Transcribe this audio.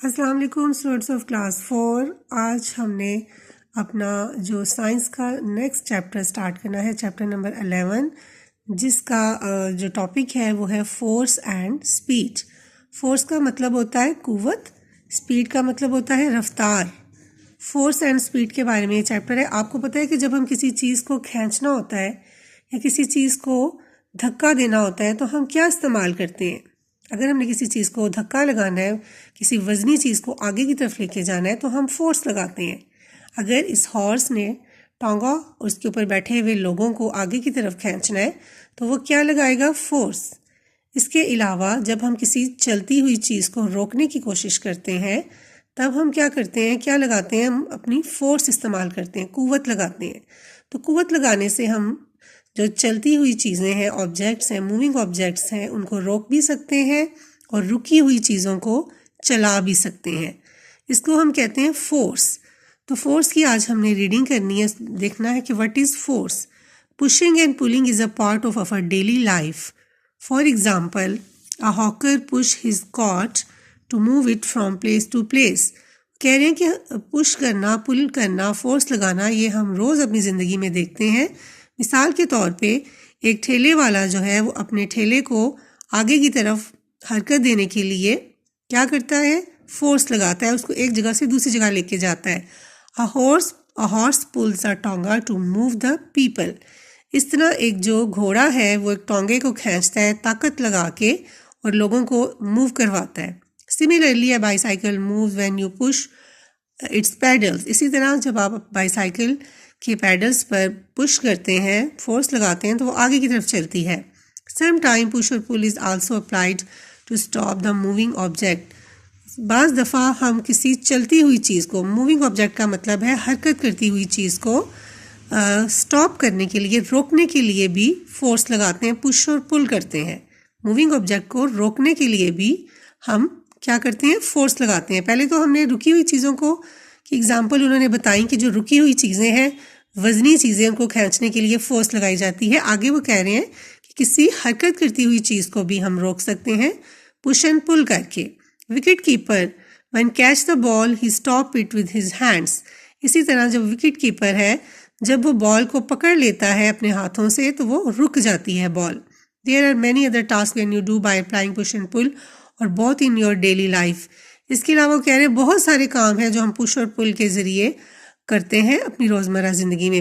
السلام علیکم students of class 4۔ آج ہم نے اپنا جو سائنس کا نیکسٹ چیپٹر سٹارٹ کرنا ہے، چیپٹر نمبر 11، جس کا جو ٹاپک ہے وہ ہے فورس اینڈ سپیڈ۔ فورس کا مطلب ہوتا ہے قوت، سپیڈ کا مطلب ہوتا ہے رفتار۔ فورس اینڈ سپیڈ کے بارے میں یہ چیپٹر ہے۔ آپ کو پتہ ہے کہ جب ہم کسی چیز کو کھینچنا ہوتا ہے یا کسی چیز کو دھکا دینا ہوتا ہے تو ہم کیا استعمال کرتے ہیں؟ اگر ہم نے کسی چیز کو دھکا لگانا ہے، کسی وزنی چیز کو آگے کی طرف لے کے جانا ہے تو ہم فورس لگاتے ہیں۔ اگر اس ہارس نے ٹانگا اور اس کے اوپر بیٹھے ہوئے لوگوں کو آگے کی طرف کھینچنا ہے تو وہ کیا لگائے گا؟ فورس۔ اس کے علاوہ جب ہم کسی چلتی ہوئی چیز کو روکنے کی کوشش کرتے ہیں تب ہم کیا کرتے ہیں؟ کیا لگاتے ہیں؟ ہم اپنی فورس استعمال کرتے ہیں، قوت لگاتے ہیں۔ تو قوت لگانے سے ہم جو چلتی ہوئی چیزیں ہیں، آبجیکٹس ہیں، موونگ آبجیکٹس ہیں، ان کو روک بھی سکتے ہیں اور رکی ہوئی چیزوں کو چلا بھی سکتے ہیں۔ اس کو ہم کہتے ہیں فورس۔ تو فورس کی آج ہم نے ریڈنگ کرنی ہے، دیکھنا ہے کہ what is force. Pushing and pulling is a part of our daily life. For example, a hawker pushed his cart to move it from place to place. کہہ رہے ہیں کہ پش کرنا، پل کرنا، فورس لگانا، یہ ہم روز اپنی زندگی میں دیکھتے ہیں۔ مثال کے طور پہ ایک ٹھیلے والا جو ہے وہ اپنے ٹھیلے کو آگے کی طرف حرکت دینے کے لیے کیا کرتا ہے؟ فورس لگاتا ہے، اس کو ایک جگہ سے دوسری جگہ لے کے جاتا ہے۔ A horse pulls a tonga to move the people. اس طرح ایک جو گھوڑا ہے وہ ایک ٹانگے کو کھینچتا ہے طاقت لگا کے اور لوگوں کو موو کرواتا ہے۔ Similarly, a bicycle moves when you push its pedals. اسی طرح جب آپ بائی سائیکل کے پیڈلز پر پش کرتے ہیں، فورس لگاتے ہیں تو وہ آگے کی طرف چلتی ہے۔ Sometimes push or pull is also applied to stop the moving object. بعض دفعہ ہم کسی چلتی ہوئی چیز کو، موونگ آبجیکٹ کا مطلب ہے حرکت کرتی ہوئی چیز کو سٹاپ کرنے کے لیے، روکنے کے لیے بھی فورس لگاتے ہیں، پش اور پل کرتے ہیں۔ موونگ آبجیکٹ کو روکنے کے لیے بھی ہم کیا کرتے ہیں؟ فورس لگاتے ہیں۔ پہلے تو ہم نے رکی ہوئی چیزوں کو کی ایگزامپل انہوں نے بتائی کہ جو رکی ہوئی چیزیں ہیں، وزنی چیزیں، ان کو کھینچنے کے لیے فورس لگائی جاتی ہے۔ آگے وہ کہہ رہے ہیں کہ کسی حرکت کرتی ہوئی چیز کو بھی ہم روک سکتے ہیں پش اینڈ پل کر کے۔ Wicket keeper when catch the ball he stop it with his hands. اسی طرح جب وکٹ کیپر ہے، جب وہ بال کو پکڑ لیتا ہے اپنے ہاتھوں سے تو وہ رک جاتی ہے بال۔ There are many other tasks when you do by applying push and pull اور both in your daily life. اس کے علاوہ کہہ رہے ہیں بہت سارے کام ہیں جو ہم پش اور پل کے ذریعے کرتے ہیں اپنی روزمرہ زندگی میں۔